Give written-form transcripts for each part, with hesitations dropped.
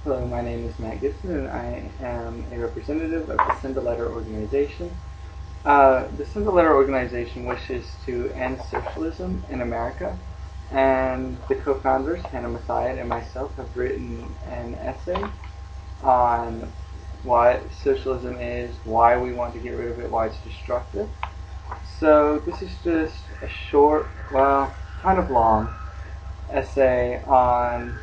Hello, my name is Matt Gibson, and I am a representative of the Send a Letter organization. The Send a Letter organization wishes to end socialism in America, and the co-founders, Hannah Mathiad and myself, have written an essay on what socialism is, why we want to get rid of it, why it's destructive. So this is just a short, well, kind of long essay on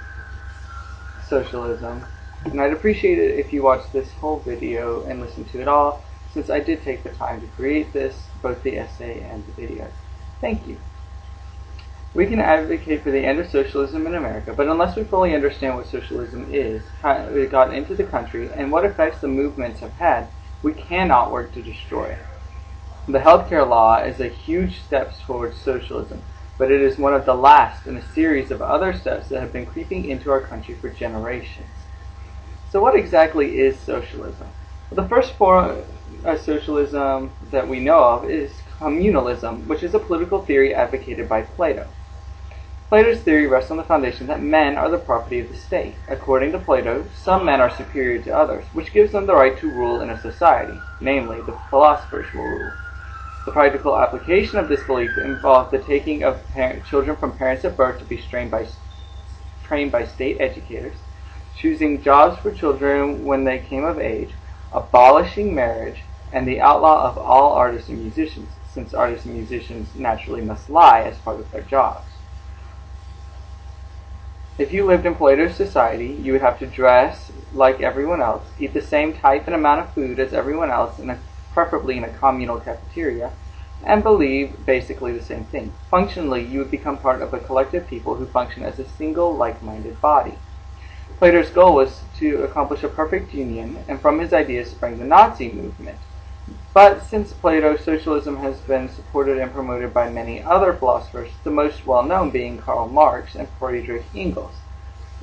socialism, and I'd appreciate it if you watched this whole video and listened to it all, since I did take the time to create this, both the essay and the video. Thank you. We can advocate for the end of socialism in America, but unless we fully understand what socialism is, how it got into the country, and what effects the movements have had, we cannot work to destroy it. The healthcare law is a huge step towards socialism, but it is one of the last in a series of other steps that have been creeping into our country for generations. So what exactly is socialism? Well, the first form of socialism that we know of is communalism, which is a political theory advocated by Plato. Plato's theory rests on the foundation that men are the property of the state. According to Plato, some men are superior to others, which gives them the right to rule in a society, namely, the philosophers will rule. The practical application of this belief involved the taking of children from parents at birth to be trained by state educators, choosing jobs for children when they came of age, abolishing marriage, and the outlaw of all artists and musicians, since artists and musicians naturally must lie as part of their jobs. If you lived in Plato's society, you would have to dress like everyone else, eat the same type and amount of food as everyone else, preferably in a communal cafeteria, and believe basically the same thing. Functionally, you would become part of a collective people who function as a single, like-minded body. Plato's goal was to accomplish a perfect union, and from his ideas sprang the Nazi movement. But since Plato, socialism has been supported and promoted by many other philosophers, the most well-known being Karl Marx and Friedrich Engels,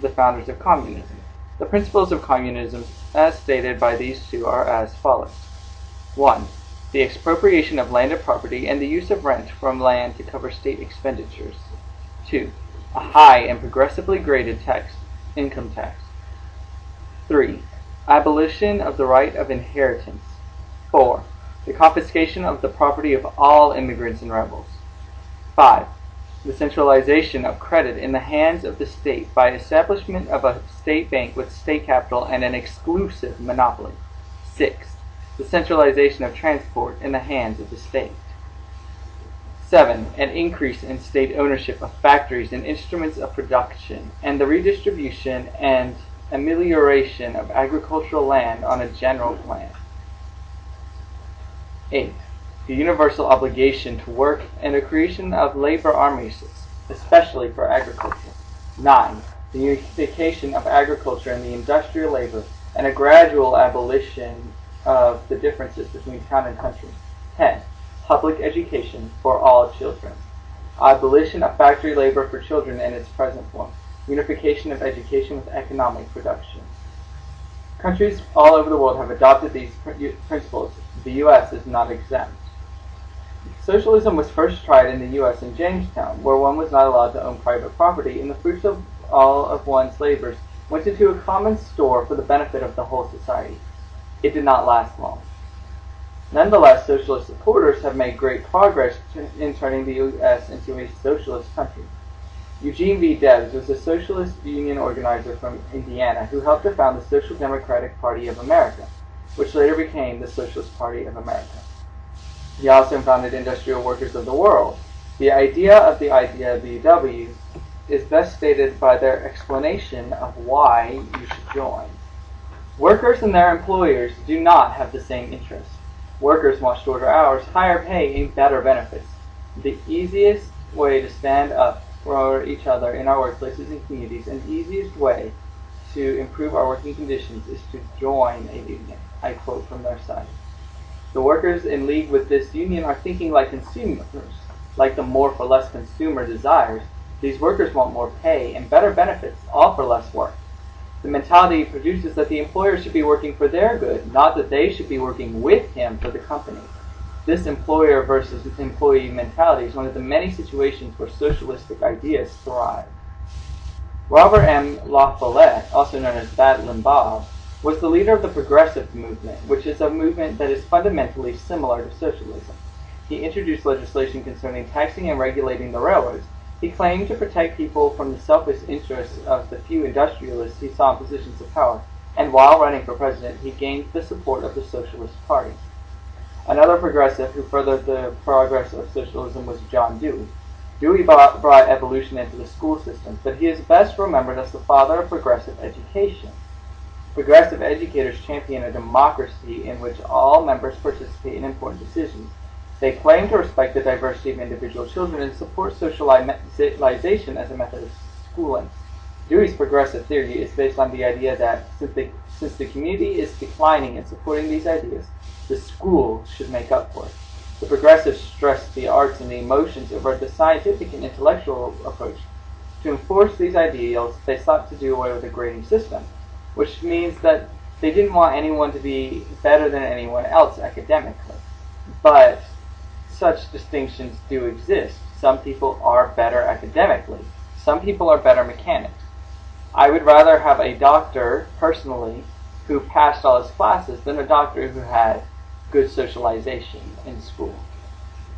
the founders of communism. The principles of communism, as stated by these two, are as follows. 1. The expropriation of landed property and the use of rent from land to cover state expenditures. 2. A high and progressively graded income tax. 3. Abolition of the right of inheritance. 4. The confiscation of the property of all immigrants and rebels. 5. The centralization of credit in the hands of the state by establishment of a state bank with state capital and an exclusive monopoly. 6. The centralization of transport in the hands of the state. 7. An increase in state ownership of factories and instruments of production, and the redistribution and amelioration of agricultural land on a general plan. 8. The universal obligation to work and the creation of labor armies, especially for agriculture. 9. The unification of agriculture and the industrial labor, and a gradual abolition of the differences between town and country. 10. Public education for all children. Abolition of factory labor for children in its present form. Unification of education with economic production. Countries all over the world have adopted these principles. The U.S. is not exempt. Socialism was first tried in the U.S. in Jamestown, where one was not allowed to own private property, and the fruits of all of one's labors went into a common store for the benefit of the whole society. It did not last long. Nonetheless, socialist supporters have made great progress in turning the U.S. into a socialist country. Eugene V. Debs was a socialist union organizer from Indiana who helped to found the Social Democratic Party of America, which later became the Socialist Party of America. He also founded Industrial Workers of the World. The idea of the IWW is best stated by their explanation of why you should join. Workers and their employers do not have the same interests. Workers want shorter hours, higher pay, and better benefits. The easiest way to stand up for each other in our workplaces and communities, and the easiest way to improve our working conditions is to join a union. I quote from their site. The workers in league with this union are thinking like consumers, like the more for less consumer desires. These workers want more pay and better benefits, all for less work. The mentality produces that the employer should be working for their good, not that they should be working with him for the company. This employer versus employee mentality is one of the many situations where socialistic ideas thrive. Robert M. La Follette, also known as Bad Limbaugh, was the leader of the Progressive movement, which is a movement that is fundamentally similar to socialism. He introduced legislation concerning taxing and regulating the railroads. He claimed to protect people from the selfish interests of the few industrialists he saw in positions of power, and while running for president, he gained the support of the Socialist Party. Another progressive who furthered the progress of socialism was John Dewey. Dewey brought evolution into the school system, but he is best remembered as the father of progressive education. Progressive educators champion a democracy in which all members participate in important decisions. They claim to respect the diversity of individual children and support socialization as a method of schooling. Dewey's progressive theory is based on the idea that since the community is declining in supporting these ideas, the school should make up for it. The progressives stressed the arts and the emotions over the scientific and intellectual approach. To enforce these ideals, they sought to do away with the grading system, which means that they didn't want anyone to be better than anyone else academically. But such distinctions do exist. Some people are better academically. Some people are better mechanics. I would rather have a doctor, personally, who passed all his classes than a doctor who had good socialization in school.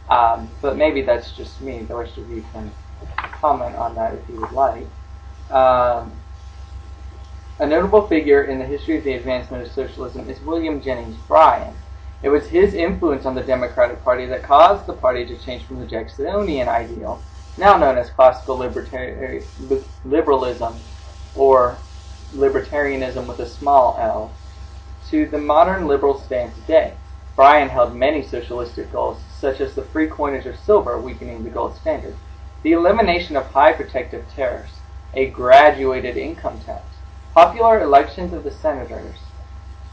But maybe that's just me. The rest of you can comment on that if you would like. A notable figure in the history of the advancement of socialism is William Jennings Bryan. It was his influence on the Democratic Party that caused the party to change from the Jacksonian ideal, now known as classical liberalism, or libertarianism with a small l, to the modern liberal stand today. Bryan held many socialistic goals, such as the free coinage of silver, weakening the gold standard, the elimination of high protective tariffs, a graduated income tax, popular elections of the senators,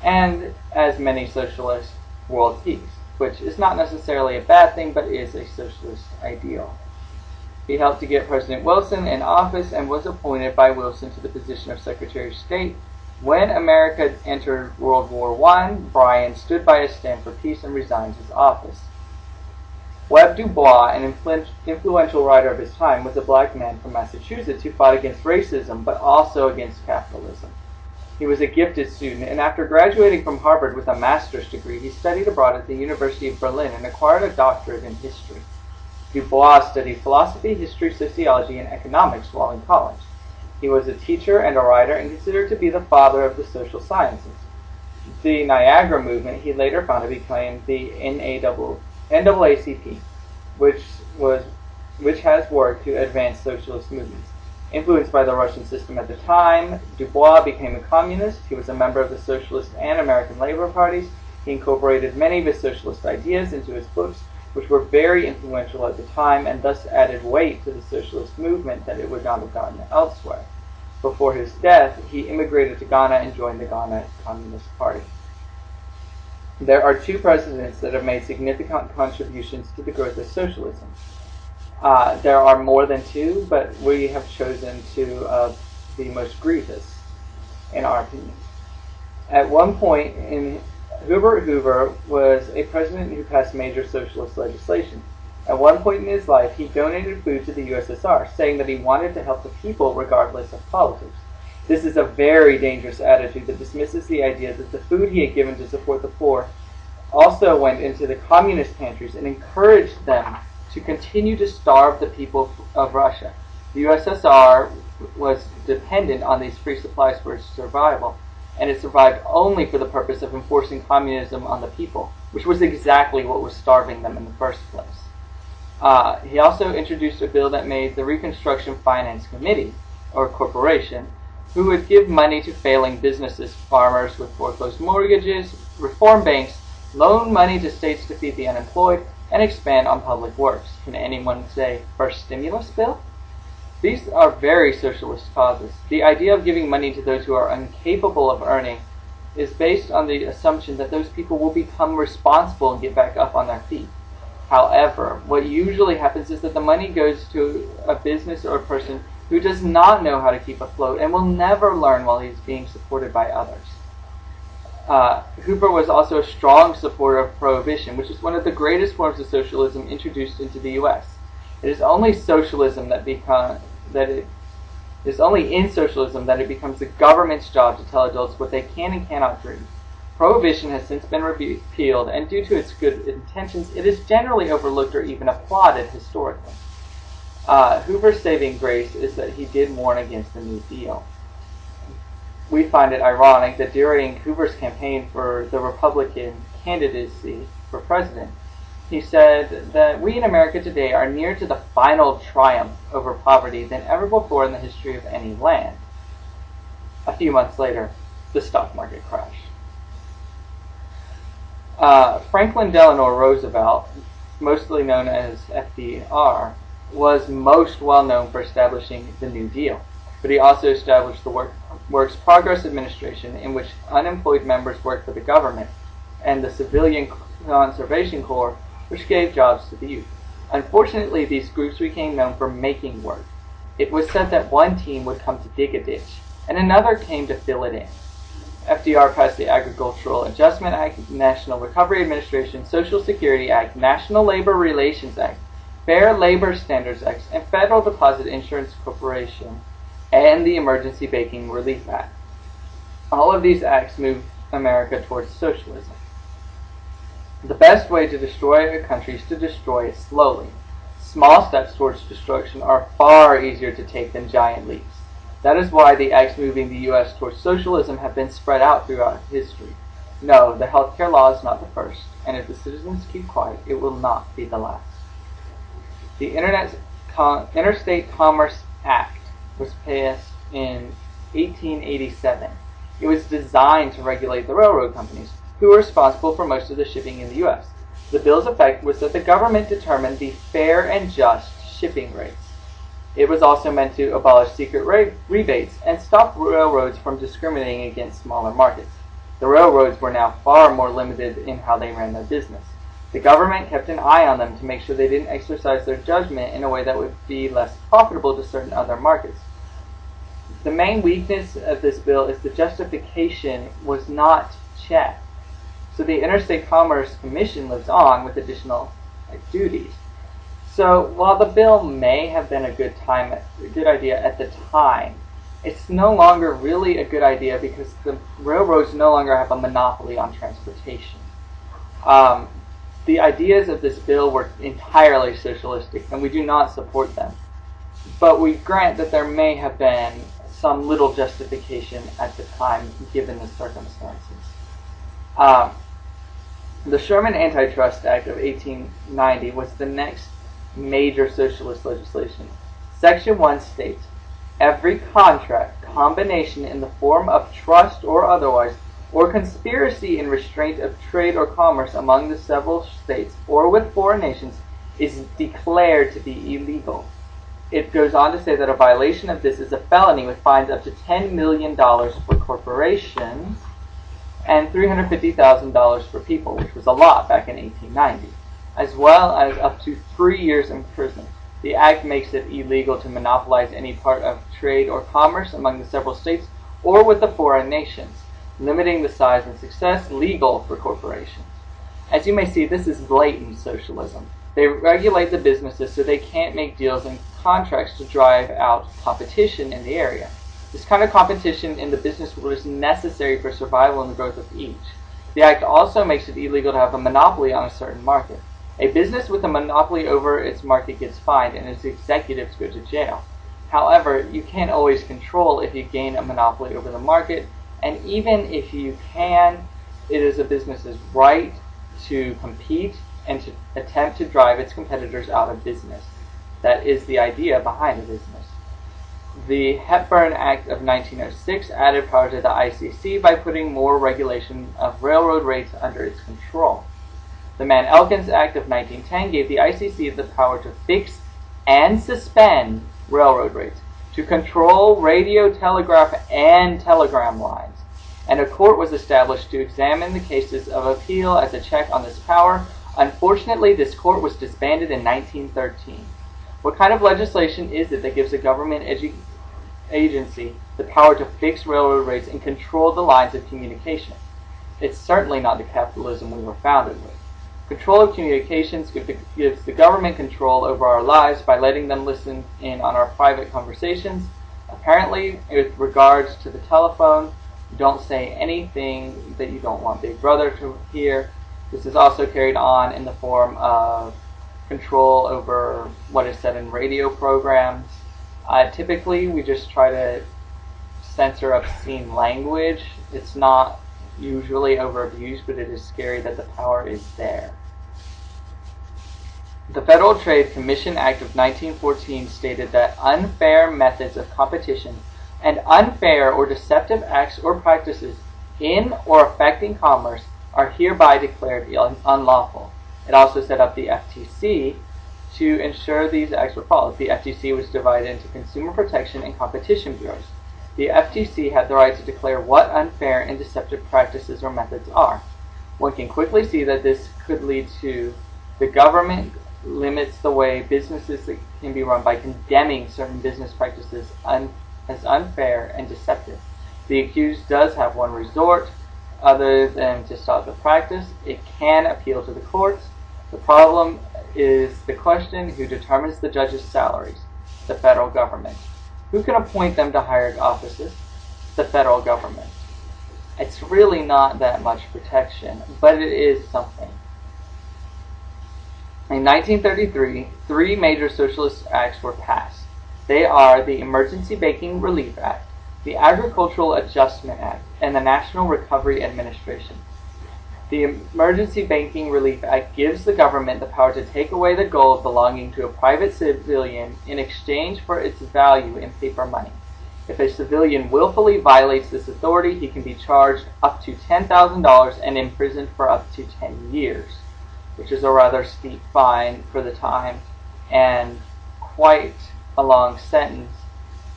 and, as many socialists, world peace, which is not necessarily a bad thing, but is a socialist ideal. He helped to get President Wilson in office and was appointed by Wilson to the position of Secretary of State. When America entered World War I, Bryan stood by his stand for peace and resigned his office. Webb Du Bois, an influential writer of his time, was a black man from Massachusetts who fought against racism, but also against capitalism. He was a gifted student, and after graduating from Harvard with a master's degree, he studied abroad at the University of Berlin and acquired a doctorate in history. Du Bois studied philosophy, history, sociology, and economics while in college. He was a teacher and a writer and considered to be the father of the social sciences. The Niagara movement he later found to become the NAACP, which has worked to advance socialist movements. Influenced by the Russian system at the time, Du Bois became a communist. He was a member of the Socialist and American Labor parties. He incorporated many of his socialist ideas into his books, which were very influential at the time and thus added weight to the socialist movement that it would not have gotten elsewhere. Before his death, he immigrated to Ghana and joined the Ghana Communist Party. There are two presidents that have made significant contributions to the growth of socialism. There are more than two, but we have chosen two of the most grievous, in our opinion. At one point, Herbert Hoover was a president who passed major socialist legislation. At one point in his life, he donated food to the USSR, saying that he wanted to help the people regardless of politics. This is a very dangerous attitude that dismisses the idea that the food he had given to support the poor also went into the communist pantries and encouraged them to continue to starve the people of Russia. The USSR was dependent on these free supplies for its survival, and it survived only for the purpose of enforcing communism on the people, which was exactly what was starving them in the first place. He also introduced a bill that made the Reconstruction Finance Committee, or corporation, who would give money to failing businesses, farmers with foreclosed mortgages, reform banks, loan money to states to feed the unemployed, and expand on public works. Can anyone say first stimulus bill? These are very socialist causes. The idea of giving money to those who are incapable of earning is based on the assumption that those people will become responsible and get back up on their feet. However, what usually happens is that the money goes to a business or a person who does not know how to keep afloat and will never learn while he is being supported by others. Hoover was also a strong supporter of prohibition, which is one of the greatest forms of socialism introduced into the U.S. It is only socialism that It is only in socialism that it becomes the government's job to tell adults what they can and cannot drink. Prohibition has since been repealed, and due to its good intentions, it is generally overlooked or even applauded historically. Hoover's saving grace is that he did warn against the New Deal. We find it ironic that during Hoover's campaign for the Republican candidacy for president, he said that we in America today are nearer to the final triumph over poverty than ever before in the history of any land. A few months later, the stock market crashed. Franklin Delano Roosevelt, mostly known as FDR, was most well known for establishing the New Deal, but he also established the Works Progress Administration, in which unemployed members worked for the government, and the Civilian Conservation Corps, which gave jobs to the youth. Unfortunately, these groups became known for making work. It was said that one team would come to dig a ditch, and another came to fill it in. FDR passed the Agricultural Adjustment Act, National Recovery Administration, Social Security Act, National Labor Relations Act, Fair Labor Standards Act, and Federal Deposit Insurance Corporation, and the Emergency Banking Relief Act. All of these acts moved America towards socialism. The best way to destroy a country is to destroy it slowly. Small steps towards destruction are far easier to take than giant leaps. That is why the acts moving the U.S. towards socialism have been spread out throughout history. No, the healthcare law is not the first, and if the citizens keep quiet, it will not be the last. The Interstate Commerce Act was passed in 1887. It was designed to regulate the railroad companies, who were responsible for most of the shipping in the U.S. The bill's effect was that the government determined the fair and just shipping rates. It was also meant to abolish secret rebates and stop railroads from discriminating against smaller markets. The railroads were now far more limited in how they ran their business. The government kept an eye on them to make sure they didn't exercise their judgment in a way that would be less profitable to certain other markets. The main weakness of this bill is the justification was not checked. So the Interstate Commerce Commission lives on with additional duties. So while the bill may have been a good idea at the time, it's no longer really a good idea because the railroads no longer have a monopoly on transportation. The ideas of this bill were entirely socialistic, and we do not support them. But we grant that there may have been some little justification at the time, given the circumstances. The Sherman Antitrust Act of 1890 was the next major socialist legislation. Section 1 states, every contract, combination in the form of trust or otherwise, or conspiracy in restraint of trade or commerce among the several states or with foreign nations is declared to be illegal. It goes on to say that a violation of this is a felony with fines up to $10 million for corporations and $350,000 for people, which was a lot back in 1890, as well as up to 3 years in prison. The act makes it illegal to monopolize any part of trade or commerce among the several states or with the foreign nations, limiting the size and success legal for corporations. As you may see, this is blatant socialism. They regulate the businesses so they can't make deals and contracts to drive out competition in the area. This kind of competition in the business world is necessary for survival and the growth of each. The act also makes it illegal to have a monopoly on a certain market. A business with a monopoly over its market gets fined and its executives go to jail. However, you can't always control if you gain a monopoly over the market, and even if you can, it is a business's right to compete and to attempt to drive its competitors out of business. That is the idea behind a business. The Hepburn Act of 1906 added power to the ICC by putting more regulation of railroad rates under its control. The Mann-Elkins Act of 1910 gave the ICC the power to fix and suspend railroad rates, to control radio, telegraph, and telegram lines, and a court was established to examine the cases of appeal as a check on this power. Unfortunately, this court was disbanded in 1913. What kind of legislation is it that gives a government agency the power to fix railroad rates and control the lines of communication? It's certainly not the capitalism we were founded with. Control of communications gives the government control over our lives by letting them listen in on our private conversations, Apparently, with regards to the telephone, you don't say anything that you don't want Big Brother to hear. This is also carried on in the form of control over what is said in radio programs. Typically, we just try to censor obscene language. It's not usually over-abused, but it is scary that the power is there. The Federal Trade Commission Act of 1914 stated that unfair methods of competition and unfair or deceptive acts or practices in or affecting commerce are hereby declared unlawful. It also set up the FTC to ensure these acts were followed. The FTC was divided into Consumer Protection and Competition Bureaus. The FTC had the right to declare what unfair and deceptive practices or methods are. One can quickly see that this could lead to the government limits the way businesses can be run by condemning certain business practices as unfair and deceptive. The accused does have one resort other than to stop the practice. It can appeal to the courts. The problem is the question: who determines the judges' salaries? The federal government. Who can appoint them to higher offices? The federal government. It's really not that much protection, but it is something. In 1933, 3 major socialist acts were passed. They are the Emergency Banking Relief Act, the Agricultural Adjustment Act, and the National Recovery Administration. The Emergency Banking Relief Act gives the government the power to take away the gold belonging to a private civilian in exchange for its value in paper money. If a civilian willfully violates this authority, he can be charged up to $10,000 and imprisoned for up to 10 years, which is a rather steep fine for the time and quite a long sentence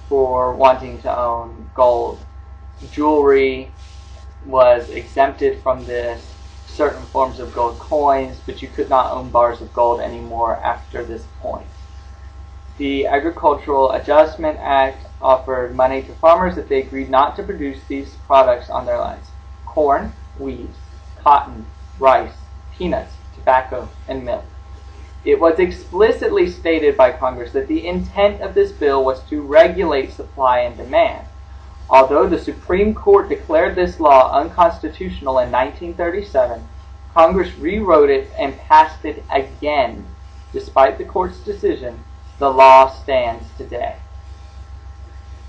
for wanting to own gold. Jewelry was exempted from this, certain forms of gold coins, but you could not own bars of gold anymore after this point. The Agricultural Adjustment Act offered money to farmers if they agreed not to produce these products on their lands: corn, wheat, cotton, rice, peanuts, tobacco, and milk. It was explicitly stated by Congress that the intent of this bill was to regulate supply and demand. Although the Supreme Court declared this law unconstitutional in 1937, Congress rewrote it and passed it again. Despite the court's decision, the law stands today.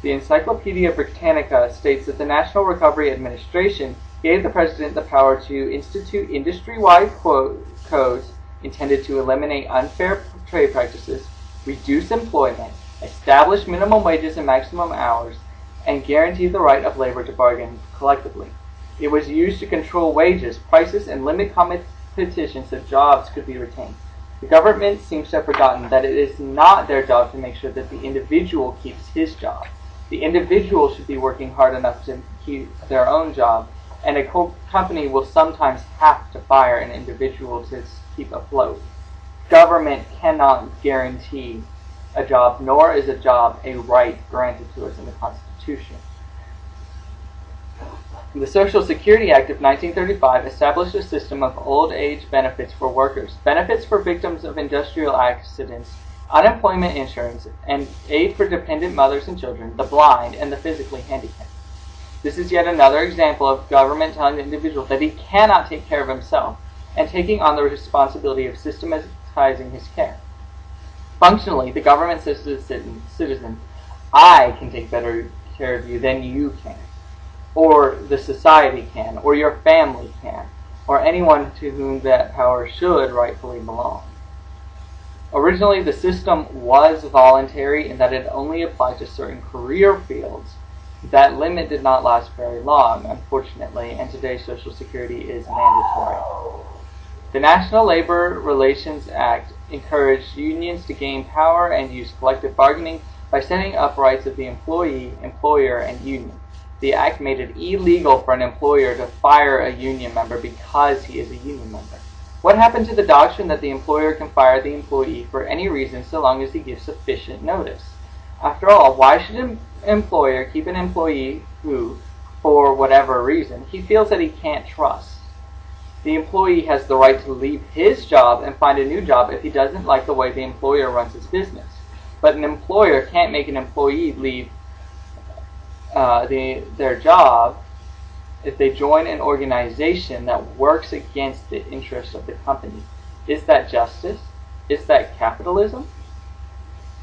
The Encyclopedia Britannica states that the National Recovery Administration gave the President the power to institute industry-wide codes intended to eliminate unfair trade practices, reduce employment, establish minimum wages and maximum hours, and guarantee the right of labor to bargain collectively. It was used to control wages, prices, and limit competition so jobs could be retained. The government seems to have forgotten that it is not their job to make sure that the individual keeps his job. The individual should be working hard enough to keep their own job, and a company will sometimes have to fire an individual to keep afloat. Government cannot guarantee a job, nor is a job a right granted to us in the Constitution. The Social Security Act of 1935 established a system of old age benefits for workers, benefits for victims of industrial accidents, unemployment insurance, and aid for dependent mothers and children, the blind, and the physically handicapped. This is yet another example of government telling the individual that he cannot take care of himself and taking on the responsibility of systematizing his care. Functionally, the government says to the citizen, I can take better care of you than you can, or the society can, or your family can, or anyone to whom that power should rightfully belong. Originally, the system was voluntary in that it only applied to certain career fields. That limit did not last very long, unfortunately, and today Social Security is mandatory. The National Labor Relations Act encouraged unions to gain power and use collective bargaining by setting up rights of the employee, employer, and union. The act made it illegal for an employer to fire a union member because he is a union member. What happened to the doctrine that the employer can fire the employee for any reason so long as he gives sufficient notice? After all, why should an employer keep an employee who, for whatever reason, he feels that he can't trust? The employee has the right to leave his job and find a new job if he doesn't like the way the employer runs his business. But an employer can't make an employee leave their job if they join an organization that works against the interests of the company. Is that justice? Is that capitalism?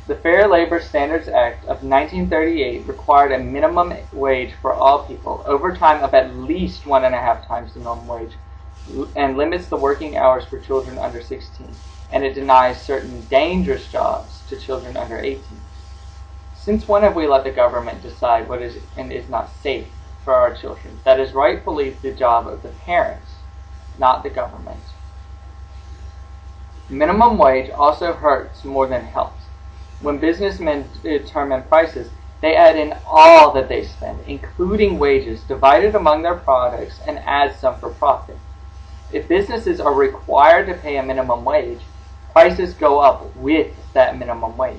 The Fair Labor Standards Act of 1938 required a minimum wage for all people, overtime of at least 1.5 times the minimum wage, and limits the working hours for children under 16, and it denies certain dangerous jobs to children under 18. Since when have we let the government decide what is and is not safe for our children? That is rightfully the job of the parents, not the government. Minimum wage also hurts more than helps. When businessmen determine prices, they add in all that they spend, including wages, divided among their products, and add some for profit. If businesses are required to pay a minimum wage, prices go up with that minimum wage.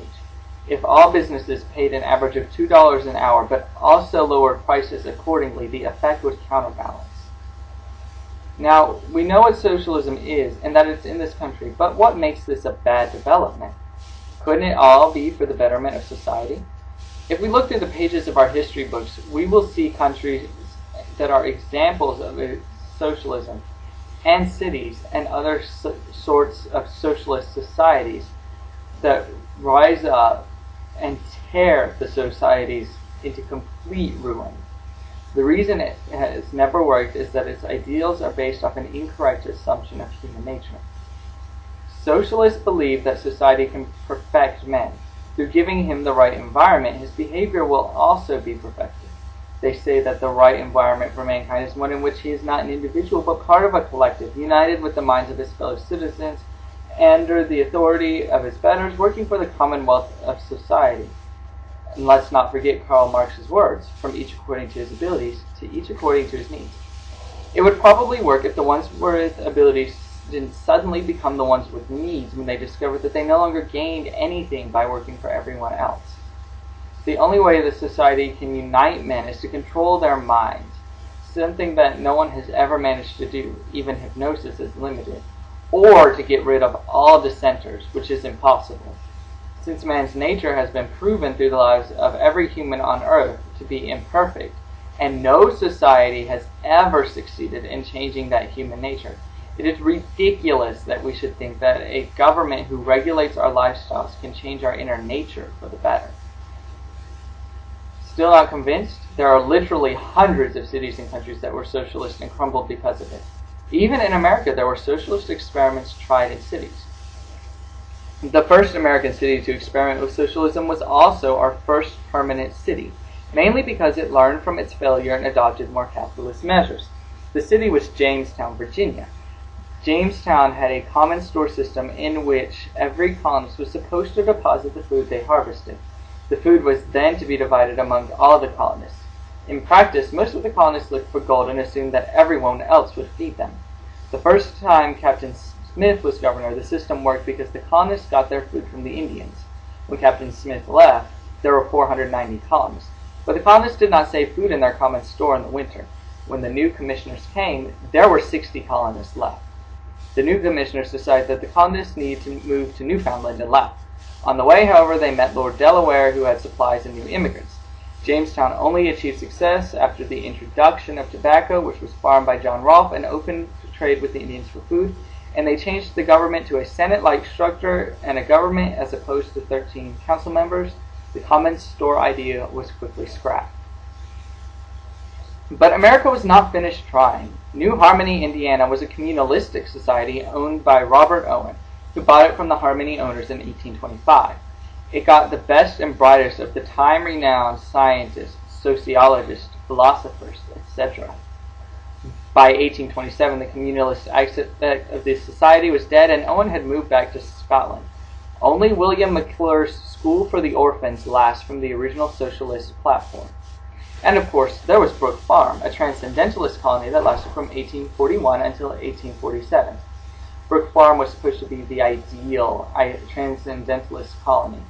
If all businesses paid an average of $2 an hour, but also lowered prices accordingly, the effect would counterbalance. Now, we know what socialism is, and that it's in this country, but what makes this a bad development? Couldn't it all be for the betterment of society? If we look through the pages of our history books, we will see countries that are examples of socialism, and cities and other sorts of socialist societies that rise up and tear the societies into complete ruin. The reason it has never worked is that its ideals are based off an incorrect assumption of human nature. Socialists believe that society can perfect man. Through giving him the right environment, his behavior will also be perfected. They say that the right environment for mankind is one in which he is not an individual, but part of a collective, united with the minds of his fellow citizens, under the authority of his betters, working for the commonwealth of society. And let's not forget Karl Marx's words, from each according to his abilities, to each according to his needs. It would probably work if the ones with abilities didn't suddenly become the ones with needs when they discovered that they no longer gained anything by working for everyone else. The only way the society can unite men is to control their minds, something that no one has ever managed to do, even hypnosis is limited, or to get rid of all dissenters, which is impossible, since man's nature has been proven through the lives of every human on earth to be imperfect, and no society has ever succeeded in changing that human nature. It is ridiculous that we should think that a government who regulates our lifestyles can change our inner nature for the better. Still not convinced? There are literally hundreds of cities and countries that were socialist and crumbled because of it. Even in America, there were socialist experiments tried in cities. The first American city to experiment with socialism was also our first permanent city, mainly because it learned from its failure and adopted more capitalist measures. The city was Jamestown, Virginia. Jamestown had a common store system in which every colonist was supposed to deposit the food they harvested. The food was then to be divided among all the colonists. In practice, most of the colonists looked for gold and assumed that everyone else would feed them. The first time Captain Smith was governor, the system worked because the colonists got their food from the Indians. When Captain Smith left, there were 490 colonists. But the colonists did not save food in their common store in the winter. When the new commissioners came, there were 60 colonists left. The new commissioners decided that the colonists needed to move to Newfoundland and left. On the way, however, they met Lord Delaware, who had supplies and new immigrants. Jamestown only achieved success after the introduction of tobacco, which was farmed by John Rolfe, and opened trade with the Indians for food, and they changed the government to a Senate-like structure and a government as opposed to 13 council members. The common store idea was quickly scrapped. But America was not finished trying. New Harmony, Indiana was a communalistic society owned by Robert Owen, who bought it from the Harmony owners in 1825. It got the best and brightest of the time-renowned scientists, sociologists, philosophers, etc. By 1827, the communalist aspect of this society was dead, and Owen had moved back to Scotland. Only William McClure's School for the Orphans lasts from the original socialist platform. And of course, there was Brook Farm, a transcendentalist colony that lasted from 1841 until 1847. Brook Farm was supposed to be the ideal transcendentalist colony.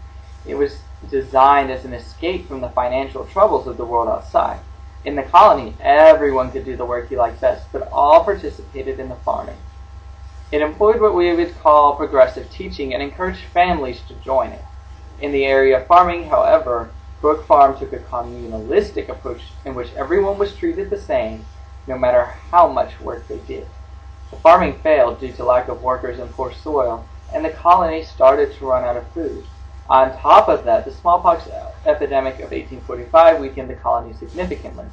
It was designed as an escape from the financial troubles of the world outside. In the colony, everyone could do the work he liked best, but all participated in the farming. It employed what we would call progressive teaching and encouraged families to join it. In the area of farming, however, Brook Farm took a communalistic approach in which everyone was treated the same, no matter how much work they did. The farming failed due to lack of workers and poor soil, and the colony started to run out of food. On top of that, the smallpox epidemic of 1845 weakened the colony significantly.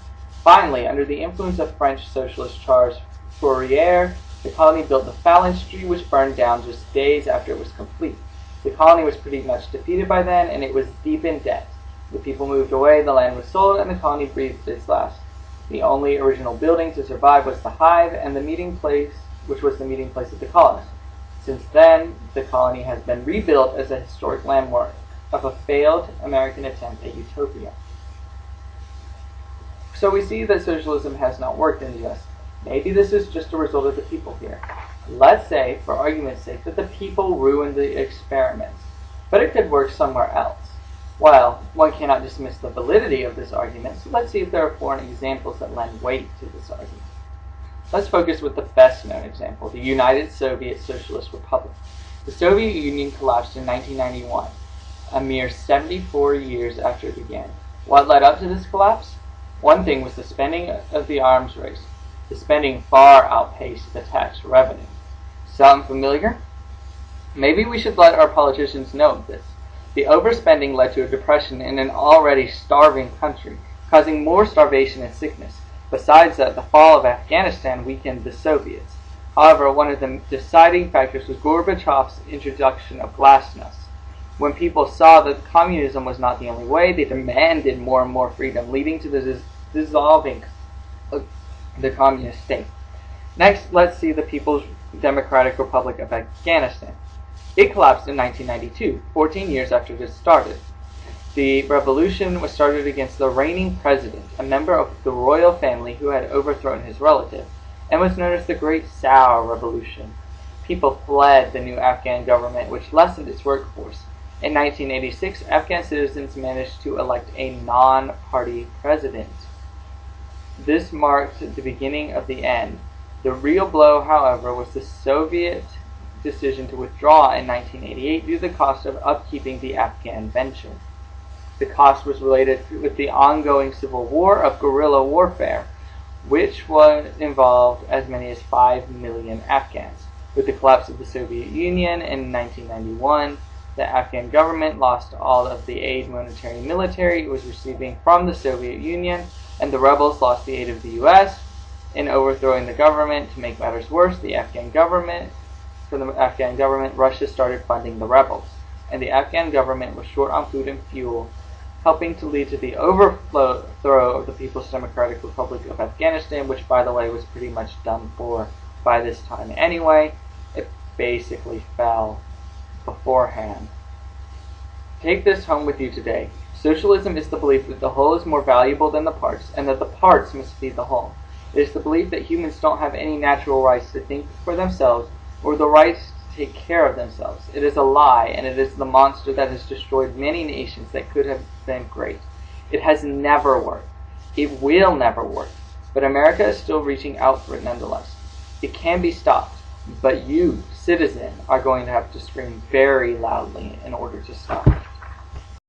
Finally, under the influence of French socialist Charles Fourier, the colony built the phalanstery, which burned down just days after it was complete. The colony was pretty much defeated by then, and it was deep in debt. The people moved away, the land was sold, and the colony breathed its last. The only original building to survive was the hive and the meeting place, which was the meeting place of the colonists. Since then, the colony has been rebuilt as a historic landmark of a failed American attempt at utopia. So we see that socialism has not worked in the U.S. Maybe this is just a result of the people here. Let's say, for argument's sake, that the people ruined the experiments, but it could work somewhere else. Well, one cannot dismiss the validity of this argument, so let's see if there are foreign examples that lend weight to this argument. Let's focus with the best known example, the United Soviet Socialist Republic. The Soviet Union collapsed in 1991, a mere 74 years after it began. What led up to this collapse? One thing was the spending of the arms race. The spending far outpaced the tax revenue. Sound familiar? Maybe we should let our politicians know this. The overspending led to a depression in an already starving country, causing more starvation and sickness. Besides that, the fall of Afghanistan weakened the Soviets. However, one of the deciding factors was Gorbachev's introduction of glasnost. When people saw that communism was not the only way, they demanded more and more freedom, leading to the dissolving of the communist state. Next, let's see the People's Democratic Republic of Afghanistan. It collapsed in 1992, 14 years after it started. The revolution was started against the reigning president, a member of the royal family who had overthrown his relative, and was known as the Great Sour Revolution. People fled the new Afghan government, which lessened its workforce. In 1986, Afghan citizens managed to elect a non-party president. This marked the beginning of the end. The real blow, however, was the Soviet decision to withdraw in 1988 due to the cost of upkeeping the Afghan venture. The cost was related with the ongoing civil war of guerrilla warfare, which involved as many as 5 million Afghans. With the collapse of the Soviet Union in 1991, the Afghan government lost all of the aid, monetary and military, it was receiving from the Soviet Union, and the rebels lost the aid of the U.S. In overthrowing the government. To make matters worse, For the Afghan government, Russia started funding the rebels, and the Afghan government was short on food and fuel, helping to lead to the overthrow of the People's Democratic Republic of Afghanistan, which, by the way, was pretty much done for by this time anyway. It basically fell beforehand. Take this home with you today. Socialism is the belief that the whole is more valuable than the parts, and that the parts must feed the whole. It is the belief that humans don't have any natural rights to think for themselves or the rights to take care of themselves. It is a lie, and it is the monster that has destroyed many nations that could have been great. It has never worked. It will never work. But America is still reaching out for it nonetheless. It can be stopped, but you, citizen, are going to have to scream very loudly in order to stop it.